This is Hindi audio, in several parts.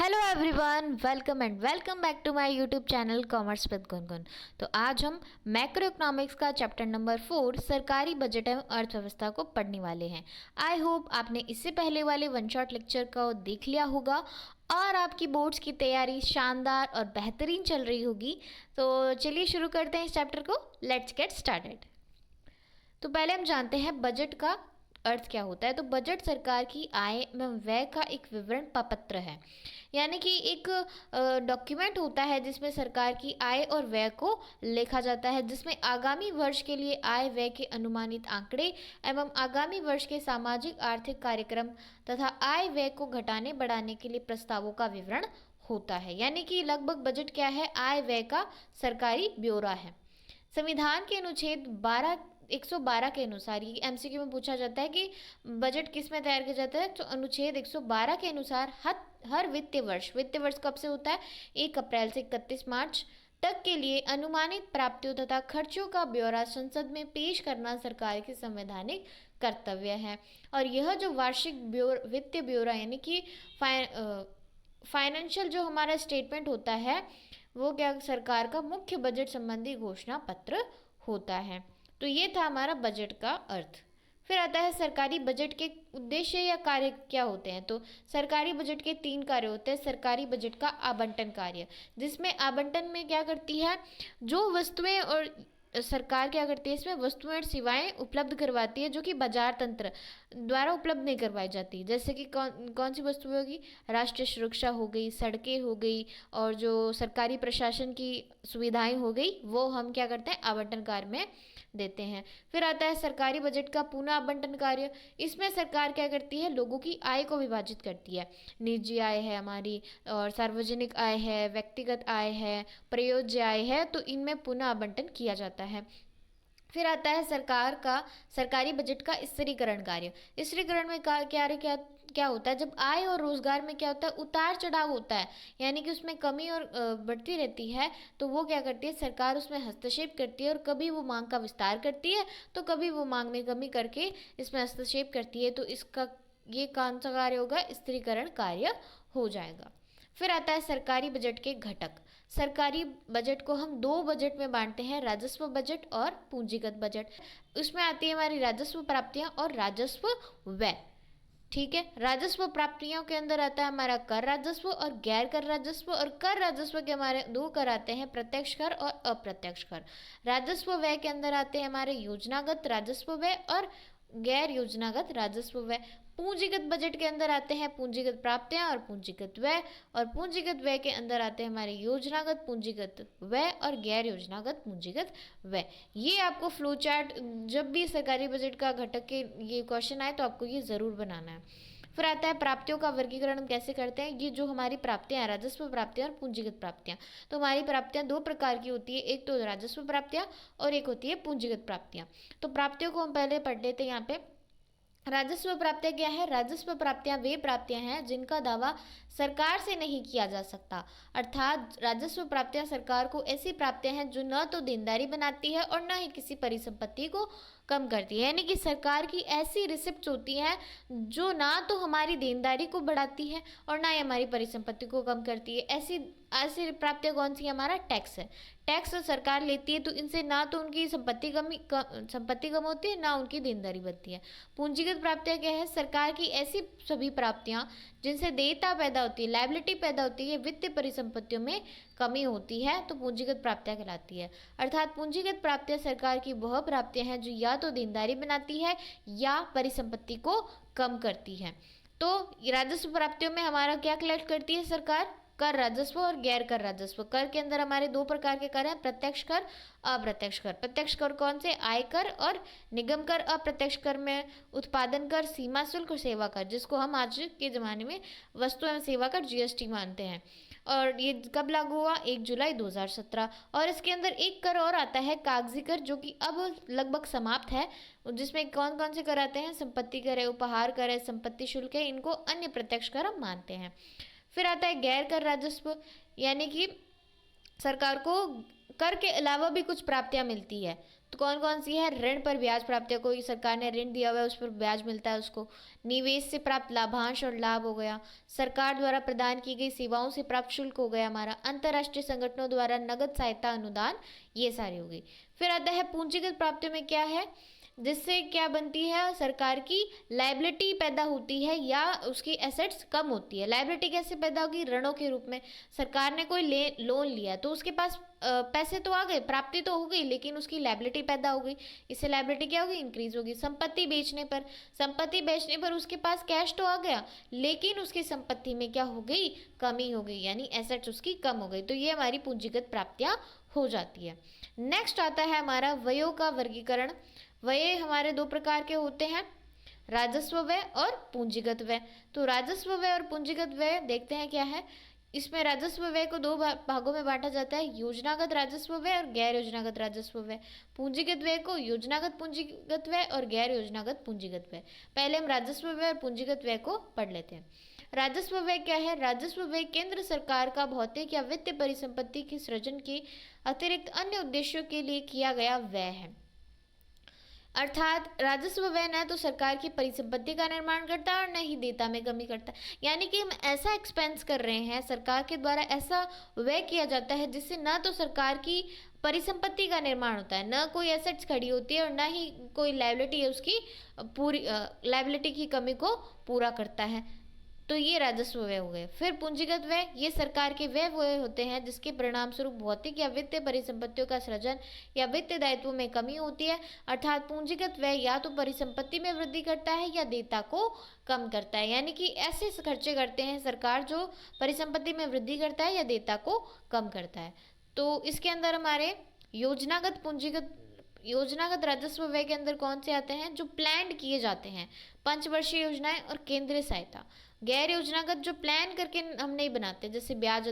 Hello everyone, welcome and welcome back to my YouTube channel commerce with Gungun. तो आज हम मैक्रो इकोनॉमिक्स का चैप्टर नंबर 4 सरकारी बजट एवं अर्थव्यवस्था को पढ़ने वाले हैं। आई होप आपने इससे पहले वाले वन शॉट लेक्चर को देख लिया होगा और आपकी बोर्ड्स की तैयारी शानदार और बेहतरीन चल रही होगी। तो चलिए शुरू करते हैं इस चैप्टर को। Let's get started. तो पहले हम जानते हैं बजट का अर्थ क्या होता है। तो बजट सरकार की आय एवं व्यय का एक विवरण पत्र है, यानी कि एक डॉक्यूमेंट होता है जिसमें सरकार की आय और व्यय को लिखा जाता है, जिसमें आगामी वर्ष के लिए आय व्यय के अनुमानित आंकड़े एवं आगामी वर्ष के सामाजिक आर्थिक कार्यक्रम तथा आय व्यय को घटाने बढ़ाने के लिए प्रस्तावों का विवरण होता है। यानी कि लगभग बजट क्या है, आय व्यय का सरकारी ब्यौरा है। संविधान के अनुच्छेद 112 के अनुसार, ये एमसीक्यू में पूछा जाता है कि बजट किस में तैयार किया जाता है, तो अनुच्छेद 112 के अनुसार हर वित्तीय वर्ष कब से होता है, 1 अप्रैल से 31 मार्च तक के लिए अनुमानित प्राप्तियों तथा खर्चों का ब्यौरा संसद में पेश करना सरकार की संवैधानिक कर्तव्य है। और यह जो वार्षिक वित्तीय ब्यौरा यानी कि फाइनेंशियल जो हमारा स्टेटमेंट होता है, वो क्या सरकार का मुख्य बजट संबंधी घोषणा पत्र होता है। तो ये था हमारा बजट का अर्थ। फिर आता है सरकारी बजट के उद्देश्य या कार्य क्या होते हैं। तो सरकारी बजट के 3 कार्य होते हैं। सरकारी बजट का आवंटन कार्य, जिसमें आवंटन में क्या करती है, जो वस्तुएं और सरकार क्या करती है, इसमें वस्तुएं और सेवाएं उपलब्ध करवाती है जो कि बाजार तंत्र द्वारा उपलब्ध नहीं करवाई जाती। जैसे कि कौन सी वस्तुएं होगी, राष्ट्रीय सुरक्षा हो गई, सड़कें हो गई, और जो सरकारी प्रशासन की सुविधाएं हो गई, वो हम क्या करते हैं, आवंटन कार्य में देते हैं। फिर आता है सरकारी बजट का पुनः आवंटन कार्य। इसमें सरकार क्या करती है, लोगों की आय को विभाजित करती है। निजी आय है हमारी, और सार्वजनिक आय है, व्यक्तिगत आय है, प्रयोज्य आय है, तो इनमें पुनः आवंटन किया जाता है। फिर आता है सरकार का सरकारी बजट का स्थिरीकरण कार्य। स्थिरीकरण में क्या होता है, जब आय और रोजगार में क्या होता है, उतार चढ़ाव होता है, यानी कि उसमें कमी और बढ़ती रहती है, तो वो क्या करती है, सरकार उसमें हस्तक्षेप करती है, और कभी वो मांग का विस्तार करती है तो कभी वो मांग में कमी करके इसमें हस्तक्षेप करती है। तो इसका ये कौन सा कार्य होगा, स्थिरीकरण कार्य हो जाएगा। फिर आता है सरकारी बजट के घटक। सरकारी बजट को हम 2 बजट में बांटते हैं, राजस्व बजट और पूंजीगत बजट। उसमें आती है हमारी राजस्व प्राप्तियां और राजस्व व्यय। ठीक है, राजस्व प्राप्तियों के अंदर आता है हमारा कर राजस्व और गैर कर राजस्व। और कर राजस्व के हमारे 2 कर आते हैं, प्रत्यक्ष कर और अप्रत्यक्ष कर। राजस्व व्यय के अंदर आते हैं हमारे योजनागत राजस्व व्यय और गैर योजनागत राजस्व व्यय। पूंजीगत बजट के अंदर आते हैं पूंजीगत प्राप्तियां और पूंजीगत व्यय, और पूंजीगत व्यय के अंदर आते हैं हमारे योजनागत पूंजीगत व्यय और गैर योजनागत पूंजीगत व्यय। ये आपको फ्लो चार्ट, जब भी सरकारी बजट का घटक के ये क्वेश्चन आए तो आपको ये जरूर बनाना है। फिर आता है प्राप्तियों का वर्गीकरण कैसे करते हैं। ये जो हमारी प्राप्तियां, राजस्व प्राप्तियां और पूंजीगत प्राप्तियां, तो हमारी प्राप्तियां 2 प्रकार की होती है, एक तो राजस्व प्राप्तियां और एक होती है पूंजीगत प्राप्तियां। तो प्राप्तियों को हम पहले पढ़ लेते हैं। यहाँ पे राजस्व प्राप्तियां क्या है, राजस्व प्राप्तियां वे प्राप्तियां हैं जिनका दावा सरकार से नहीं किया जा सकता। अर्थात राजस्व प्राप्तियां सरकार को ऐसी प्राप्तियां हैं जो न तो देनदारी बनाती है और न ही किसी परिसंपत्ति को कम करती है। यानी कि सरकार की ऐसी रिसिप्ट होती हैं जो ना तो हमारी देनदारी को बढ़ाती है और ना ही हमारी परिसंपत्ति को कम करती है। ऐसी ऐसी प्राप्तियां कौन सी, हमारा टैक्स है। टैक्स सरकार लेती है, तो इनसे ना तो उनकी संपत्ति कम होती है, ना उनकी देनदारी बढ़ती है। पूंजीगत प्राप्तियां क्या है, सरकार की ऐसी सभी प्राप्तियां जिनसे देयता पैदा होती है, लायबिलिटी पैदा होती है, वित्तीय परिसंपत्तियों में कमी होती है, तो पूंजीगत प्राप्तियां कहलाती है। अर्थात पूंजीगत प्राप्तियां सरकार की वह प्राप्तियां हैं जो या तो देनदारी बनाती है या परिसंपत्ति को कम करती है। तो राजस्व प्राप्तियों में हमारा क्या कलेक्ट करती है सरकार, कर राजस्व और गैर कर राजस्व। कर के अंदर हमारे 2 प्रकार के कर हैं, प्रत्यक्ष कर, अप्रत्यक्ष कर। प्रत्यक्ष कर कौन से, आयकर और निगम कर। अप्रत्यक्ष कर में उत्पादन कर, सीमा शुल्क और सेवा कर, जिसको हम आज के ज़माने में वस्तु एवं सेवा कर जीएसटी मानते हैं। और ये कब लागू हुआ, 1 जुलाई 2017। और इसके अंदर एक कर और आता है, कागजी कर, जो कि अब लगभग समाप्त है। जिसमें कौन कौन से कर आते हैं, संपत्ति कर है, उपहार कर है, संपत्ति शुल्क है, इनको अन्य प्रत्यक्ष कर हम मानते हैं। फिर आता है गैर कर राजस्व, यानी कि सरकार को कर के अलावा भी कुछ प्राप्तियां मिलती है। तो कौन कौन सी है? ऋण पर ब्याज प्राप्तियां, कोई सरकार ने ऋण दिया हुआ है उस पर ब्याज मिलता है उसको। निवेश से प्राप्त लाभांश और लाभ हो गया। सरकार द्वारा प्रदान की गई सेवाओं से प्राप्त शुल्क हो गया हमारा। अंतर्राष्ट्रीय संगठनों द्वारा नगद सहायता अनुदान, ये सारी हो गई। फिर आता है पूंजीगत प्राप्तियों में क्या है, जिससे क्या बनती है? सरकार की लायबिलिटी पैदा होती है या उसकी एसेट्स कम होती है। लायबिलिटी कैसे पैदा होगी? ऋणों के रूप में। सरकार ने कोई लोन लिया तो उसके पास पैसे तो आ गए, प्राप्ति तो हो गई, लेकिन उसकी लायबिलिटी पैदा हो गई। इससे लायबिलिटी क्या होगी? इंक्रीज होगी। संपत्ति बेचने पर उसके पास कैश तो आ गया, लेकिन उसकी संपत्ति में क्या हो गई? कमी हो गई, यानी एसेट्स उसकी कम हो गई। तो ये हमारी पूंजीगत प्राप्तियां हो जाती है। नेक्स्ट आता है हमारा व्ययों का वर्गीकरण। व्यय हमारे दो प्रकार के होते हैं, राजस्व व्यय और पूंजीगत व्यय। तो राजस्व व्यय और पूंजीगत व्यय देखते हैं क्या है। इसमें राजस्व व्यय को दो भागों में बांटा जाता है, योजनागत राजस्व व्यय और गैर योजनागत राजस्व व्यय। पूंजीगत व्यय को योजनागत पूंजीगत व्यय और गैर योजनागत पूंजीगत व्यय। पहले हम राजस्व व्यय और पूंजीगत व्यय को पढ़ लेते हैं। राजस्व व्यय क्या है? राजस्व व्यय केंद्र सरकार का भौतिक या वित्तीय परिसंपत्ति के सृजन के अतिरिक्त अन्य उद्देश्यों के लिए किया गया व्यय है। अर्थात राजस्व व्यय न तो सरकार की परिसंपत्ति का निर्माण करता है और न ही देयता में कमी करता है। यानी कि हम ऐसा एक्सपेंस कर रहे हैं, सरकार के द्वारा ऐसा व्यय किया जाता है जिससे न तो सरकार की परिसंपत्ति का निर्माण होता है, न कोई एसेट्स खड़ी होती है और न ही कोई लायबिलिटी है उसकी पूरी लायबिलिटी की कमी को पूरा करता है। तो ये राजस्व व्यय हो गए। फिर पूंजीगत व्यय, ये सरकार के व्यय होते हैं जिसके परिणाम स्वरूप भौतिक या वित्तीय परिसंपत्तियों का सृजन या वित्तीय दायित्वों में कमी होती है। अर्थात पूंजीगत व्यय या तो परिसंपत्ति में वृद्धि करता है या देयता को कम करता है। यानी कि ऐसे खर्चे करते हैं सरकार जो परिसंपत्ति में वृद्धि करता है या देयता को कम करता है। तो इसके अंदर हमारे योजनागत राजस्व व्यय के अंदर कौन से आते हैं? जो प्लान किए जाते हैं, पंचवर्षीय योजनाएं और केंद्रीय सहायता। गैर योजनागत जो प्लान करके हम नहीं बनाते, जैसे ब्याज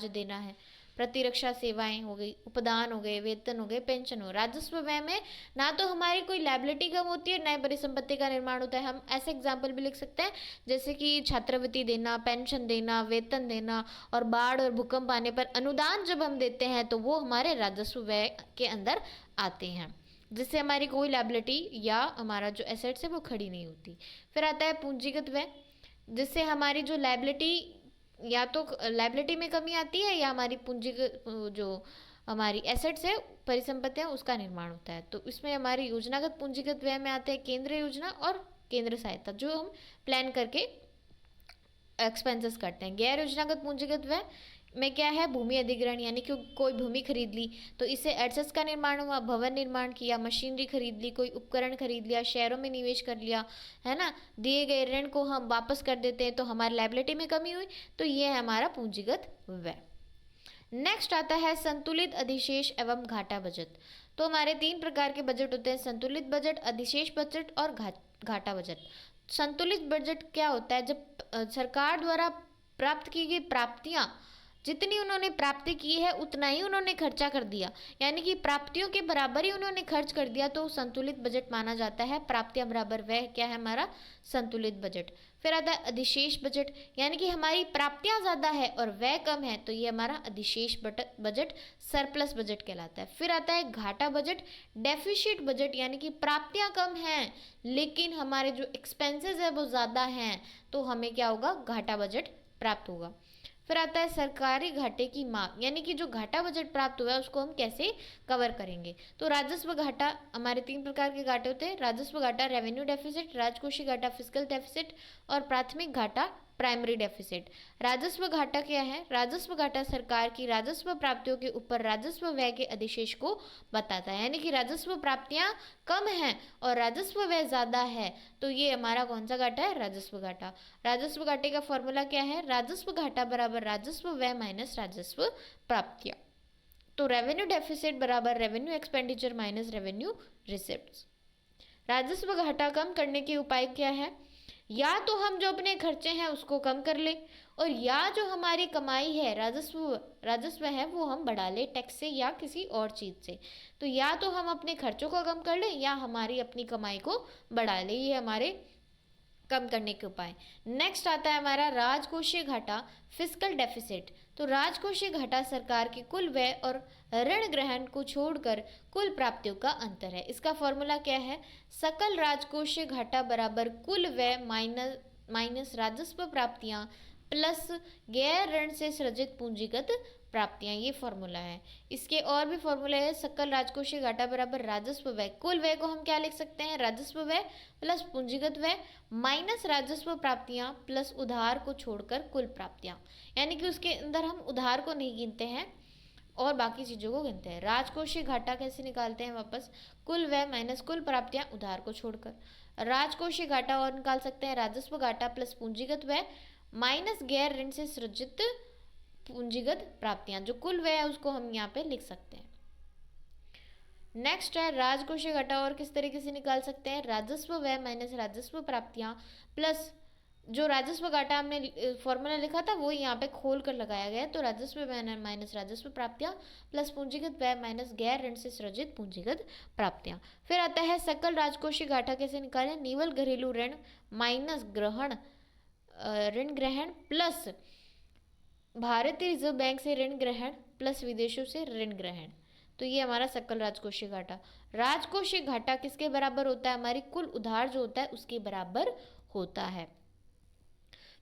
देना है, प्रतिरक्षा सेवाएं हो गई, उपदान हो गए, वेतन हो गए, पेंशन हो। राजस्व व्यय में ना तो हमारी कोई लायबिलिटी कम होती है, ना परिसंपत्ति का निर्माण होता है। हम ऐसे एग्जाम्पल भी लिख सकते हैं जैसे कि छात्रवृत्ति देना, पेंशन देना, वेतन देना, और बाढ़ और भूकंप आने पर अनुदान जब हम देते हैं तो वो हमारे राजस्व व्यय के अंदर आते हैं, जिससे हमारी कोई लायबिलिटी या हमारा जो एसेट्स है वो खड़ी नहीं होती। फिर आता है पूंजीगत व्यय, जिससे हमारी जो लायबिलिटी या तो लायबिलिटी में कमी आती है या हमारी पूंजीगत जो हमारी एसेट्स है, परिसंपत्तियां, उसका निर्माण होता है। तो इसमें हमारे योजनागत पूंजीगत व्यय में आते हैं केंद्रीय योजना और केंद्र सहायता, जो हम प्लान करके एक्सपेंसेस करते हैं। गैर योजनागत पूंजीगत व्यय में क्या है? भूमि अधिग्रहण, यानी कि कोई भूमि खरीद ली तो इससे एसेट्स का निर्माण हुआ, भवन निर्माण किया, मशीनरी खरीद ली, कोई उपकरण खरीद लिया, शेयरों में निवेश कर लिया, है ना, दिए गए ऋण को हम वापस कर देते हैं तो हमारी लायबिलिटी में कमी हुई। तो ये है हमारा पूंजीगत व्यय। नेक्स्ट आता है संतुलित, अधिशेष एवं घाटा बजट। तो हमारे तीन प्रकार के बजट होते हैं, संतुलित बजट, अधिशेष बजट और घाटा बजट। संतुलित बजट क्या होता है? जब सरकार द्वारा प्राप्त की गई प्राप्तियां, जितनी उन्होंने प्राप्ति की है उतना ही उन्होंने खर्चा कर दिया, यानी कि प्राप्तियों के बराबर ही उन्होंने खर्च कर दिया, तो संतुलित बजट माना जाता है। प्राप्तियां बराबर व्यय क्या है? हमारा संतुलित बजट। फिर आता है अधिशेष बजट, यानी कि हमारी प्राप्तियां ज़्यादा है और व्यय कम है, तो ये हमारा अधिशेष बजट, सरप्लस बजट कहलाता है। फिर आता है घाटा बजट, डेफिसिट बजट, यानी कि प्राप्तियां कम हैं लेकिन हमारे जो एक्सपेंसेस है वो ज़्यादा हैं, तो हमें क्या होगा? घाटा बजट प्राप्त होगा। फिर आता है सरकारी घाटे की माप, यानी कि जो घाटा बजट प्राप्त हुआ है उसको हम कैसे कवर करेंगे। तो राजस्व घाटा, हमारे तीन प्रकार के घाटे होते हैं, राजस्व घाटा रेवेन्यू डेफिसिट, राजकोषीय घाटा फिस्कल डेफिसिट और प्राथमिक घाटा प्राइमरी डेफिसिट। राजस्व घाटा क्या है? राजस्व घाटा सरकार की राजस्व प्राप्तियों के ऊपर राजस्व व्यय के अधिशेष को बताता है, यानी कि राजस्व प्राप्तियां कम हैं और राजस्व व्यय ज़्यादा है, तो ये हमारा कौन सा घाटा है? राजस्व घाटा। राजस्व घाटे का फॉर्मूला क्या है? राजस्व घाटा बराबर राजस्व व्यय माइनस राजस्व प्राप्तियां। तो रेवेन्यू डेफिसिट बराबर revenue expenditure minus revenue receipts. राजस्व घाटा कम करने के उपाय क्या है? या तो हम जो अपने खर्चे हैं उसको कम कर ले, और या जो हमारी कमाई है, राजस्व है, वो हम बढ़ा ले टैक्स से या किसी और चीज़ से। तो या तो हम अपने खर्चों को कम कर ले या हमारी अपनी कमाई को बढ़ा ले, ये हमारे कम करने के उपाय। नेक्स्ट आता है हमारा राजकोषीय घाटा, फिस्कल डेफिसिट। तो राजकोषीय घाटा सरकार के कुल व्यय और ऋण ग्रहण को छोड़कर कुल प्राप्तियों का अंतर है। इसका फॉर्मूला क्या है? सकल राजकोषीय घाटा बराबर कुल व्यय माइनस राजस्व प्राप्तियां प्लस गैर ऋण से सृजित पूंजीगत प्राप्तियां, ये फॉर्मूला है। इसके और भी फॉर्मूले है। सकल राजकोषीय घाटा बराबर राजस्व व्यय, कुल व्यय को हम क्या लिख सकते हैं? राजस्व व्यय प्लस पूंजीगत व्यय माइनस राजस्व प्राप्तियां प्लस उधार को छोड़कर कुल प्राप्तियां, यानी कि उसके अंदर हम उधार को नहीं गिनते हैं और बाकी चीजों को गिनते हैं। राजकोषीय घाटा कैसे निकालते हैं? वापस कुल व्यय माइनस कुल प्राप्तियां उधार को छोड़कर। राजकोषीय घाटा और निकाल सकते हैं राजस्व घाटा प्लस पूंजीगत व्यय माइनस गैर ऋण से सृजित पूंजीगत प्राप्तियां, जो कुल व्यय है उसको हम यहाँ पे लिख सकते हैं। नेक्स्ट है राजकोषीय घाटा और किस तरीके से निकाल सकते हैं? राजस्व व्यय माइनस राजस्व प्राप्तियां प्लस जो राजस्व घाटा हमने फॉर्मूला लिखा था वो यहाँ पे खोल कर लगाया गया, तो राजस्व व्यय माइनस राजस्व प्राप्तियां प्लस पूंजीगत व्यय माइनस गैर ऋण से सृजित पूंजीगत प्राप्तियां। फिर आता है सकल राजकोषीय घाटा कैसे निकालें? निवल घरेलू ऋण माइनस ऋण ग्रहण प्लस भारतीय रिजर्व बैंक से ऋण ग्रहण प्लस विदेशों से ऋण ग्रहण, तो ये हमारा सकल राजकोषीय घाटा। राजकोषीय घाटा किसके बराबर होता है? हमारी कुल उधार जो होता है उसके बराबर होता है।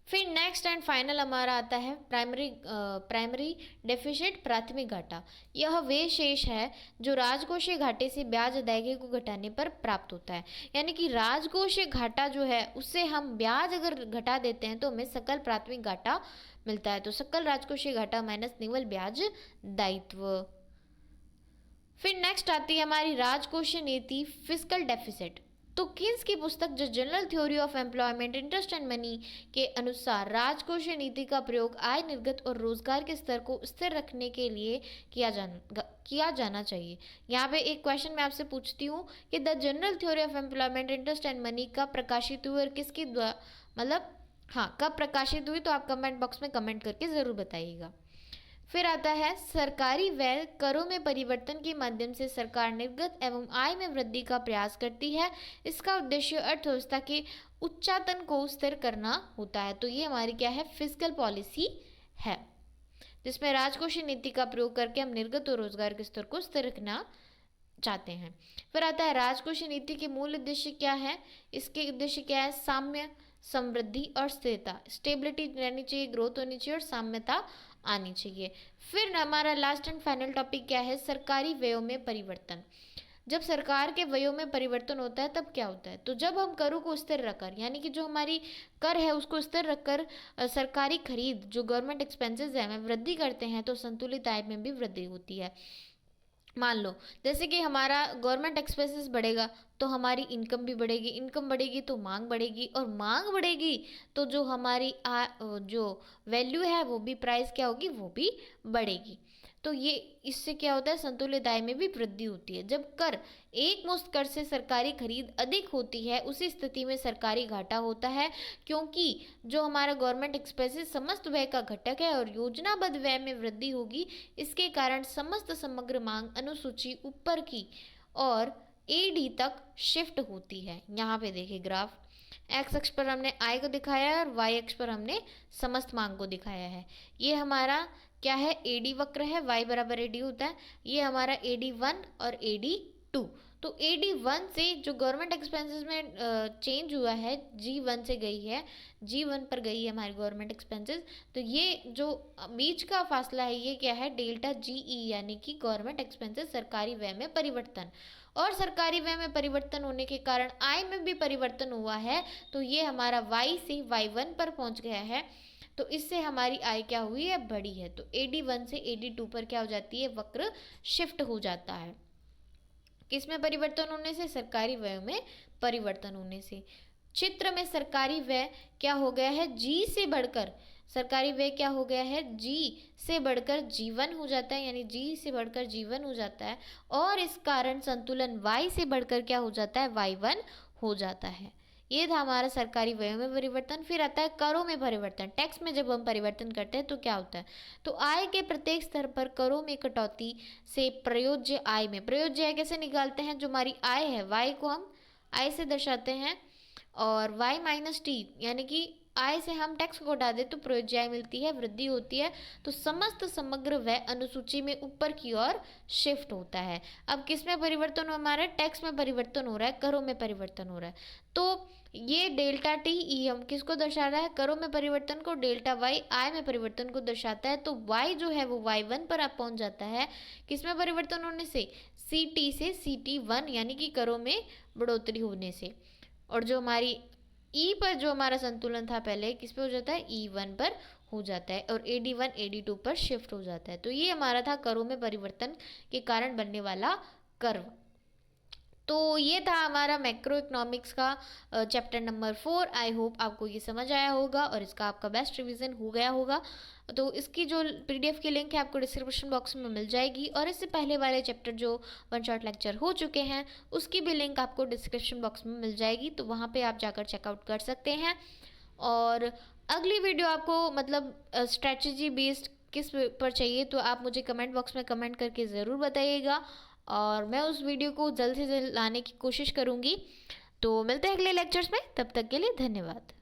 फिर नेक्स्ट एंड फाइनल हमारा आता है प्राइमरी डेफिसिट, प्राथमिक घाटा। यह वे शेष है जो राजकोषीय घाटे से ब्याज अदायगी को घटाने पर प्राप्त होता है, यानी कि राजकोषीय घाटा जो है उससे हम ब्याज अगर घटा देते हैं तो हमें सकल प्राथमिक घाटा मिलता है। तो सकल राजकोषीय घाटा माइनस निवल ब्याज दायित्व। फिर नेक्स्ट आती है हमारी राजकोषीय नीति, फिस्कल डेफिसिट। तो किन्स की पुस्तक the general theory of employment interest and money के अनुसार राजकोषीय नीति का प्रयोग आय निर्गत और रोजगार के स्तर को स्थिर रखने के लिए किया जाना चाहिए। यहाँ पे एक क्वेश्चन मैं आपसे पूछती हूँ कि the general theory of employment interest and money कब प्रकाशित हुई और किसकी मतलब कब प्रकाशित हुई, तो आप कमेंट बॉक्स में कमेंट करके ज़रूर बताइएगा। फिर आता है सरकारी व्यय करों में परिवर्तन के माध्यम से सरकार निर्गत एवं आय में वृद्धि का प्रयास करती है। इसका उद्देश्य अर्थव्यवस्था के उच्चाटन को स्थिर करना होता है। तो ये हमारी क्या है? फिस्कल पॉलिसी है, जिसमें राजकोषीय नीति का प्रयोग करके हम निर्गत और रोजगार के स्तर को स्थिर रखना चाहते हैं। फिर आता है राजकोषीय नीति के मूल उद्देश्य क्या है? इसके उद्देश्य क्या है? साम्य, समृद्धि और स्थिरता, स्टेबिलिटी रहनी चाहिए, ग्रोथ होनी चाहिए और साम्यता आनी चाहिए। फिर हमारा लास्ट एंड फाइनल टॉपिक क्या है? सरकारी व्ययों में परिवर्तन। जब सरकार के व्ययों में परिवर्तन होता है तब क्या होता है? तो जब हम करों को स्थिर रखकर, यानी कि जो हमारी कर है उसको स्थिर रखकर सरकारी खरीद जो गवर्नमेंट एक्सपेंसेस है में वृद्धि करते हैं तो संतुलित आय में भी वृद्धि होती है। मान लो जैसे कि हमारा गवर्नमेंट एक्सपेंसेस बढ़ेगा तो हमारी इनकम भी बढ़ेगी, इनकम बढ़ेगी तो मांग बढ़ेगी और मांग बढ़ेगी तो जो हमारी जो वैल्यू है वो भी, प्राइस क्या होगी, वो भी बढ़ेगी। तो ये इससे क्या होता है? संतुलित आय में भी वृद्धि होती है। जब कर एक मुश्त कर से सरकारी खरीद अधिक होती है उसी स्थिति में सरकारी घाटा होता है, क्योंकि जो हमारा गवर्नमेंट एक्सपेंसेस समस्त व्यय का घटक है और योजनाबद्ध व्यय में वृद्धि होगी। इसके कारण समस्त समग्र मांग अनुसूची ऊपर की और एडी तक शिफ्ट होती है। यहाँ पे देखिए ग्राफ, एक्स अक्ष पर हमने आय को दिखाया है और वाई अक्ष पर हमने समस्त मांग को दिखाया है। ये हमारा क्या है? एडी वक्र है, y बराबर एडी होता है। ये हमारा AD1 और AD2। तो AD1 से जो गवर्नमेंट एक्सपेंसेस में चेंज हुआ है, G1 से गई है, G1 पर गई है हमारी गवर्नमेंट एक्सपेंसेस। तो ये जो बीच का फासला है ये क्या है? डेल्टा GE, यानी कि गवर्नमेंट एक्सपेंसेस सरकारी व्यय में परिवर्तन। और सरकारी व्यय में परिवर्तन होने के कारण आय में भी परिवर्तन हुआ है, तो ये हमारा y से y1 पर पहुंच गया है। तो इससे हमारी आय क्या हुई है? बढ़ी है। तो AD1 से AD2 पर क्या हो जाती है? वक्र शिफ्ट हो जाता है। किसमें परिवर्तन होने से? सरकारी व्यय में परिवर्तन होने से। चित्र में सरकारी व्यय क्या हो गया है? G से बढ़कर सरकारी व्यय क्या हो गया है? G से बढ़कर G1 हो जाता है, यानी G से बढ़कर G1 हो जाता है और इस कारण संतुलन Y से बढ़कर क्या हो जाता है? Y1 हो जाता है। ये था हमारा सरकारी व्ययों में परिवर्तन। फिर आता है करों में परिवर्तन। टैक्स में जब हम परिवर्तन करते हैं तो क्या होता है? तो आय के प्रत्येक स्तर पर करों में कटौती से प्रयोज्य आय में, प्रयोज्य आय कैसे निकालते हैं? जो हमारी आय है, वाई को हम आय से दर्शाते हैं, और y माइनस टी यानी कि आय से हम टैक्स को हटा दे तो प्रयोज्य मिलती है, वृद्धि होती है, तो समस्त समग्र व्यय अनुसूची में ऊपर की ओर शिफ्ट होता है। अब किस में परिवर्तन हो, हमारा टैक्स में परिवर्तन हो रहा है, करों में परिवर्तन हो रहा है। तो ये डेल्टा टी ई हम किसको दर्शा रहा है, करों में परिवर्तन को, डेल्टा वाई आय में परिवर्तन को दर्शाता है। तो वाई जो है वो y1 पर आप पहुंच जाता है, किस में परिवर्तन होने से, सी टी से सी टी वन यानी कि करों में बढ़ोतरी होने से। और जो हमारी ई पर जो हमारा संतुलन था पहले किस पे हो जाता है, ई1 पर हो जाता है, और एडी1 एडी2 पर शिफ्ट हो जाता है। तो ये हमारा था करों में परिवर्तन के कारण बनने वाला कर्व। तो ये था हमारा मैक्रो इकोनॉमिक्स का चैप्टर नंबर 4। आई होप आपको ये समझ आया होगा और इसका आपका बेस्ट रिवीजन हो गया होगा। तो इसकी जो पीडीएफ की लिंक है आपको डिस्क्रिप्शन बॉक्स में मिल जाएगी, और इससे पहले वाले चैप्टर जो वन शॉट लेक्चर हो चुके हैं उसकी भी लिंक आपको डिस्क्रिप्शन बॉक्स में मिल जाएगी, तो वहाँ पे आप जाकर चेकआउट कर सकते हैं। और अगली वीडियो आपको मतलब स्ट्रेटजी बेस्ड किस पर चाहिए तो आप मुझे कमेंट बॉक्स में कमेंट करके ज़रूर बताइएगा, और मैं उस वीडियो को जल्द से जल्द लाने की कोशिश करूँगी। तो मिलते हैं अगले लेक्चर्स में, तब तक के लिए धन्यवाद।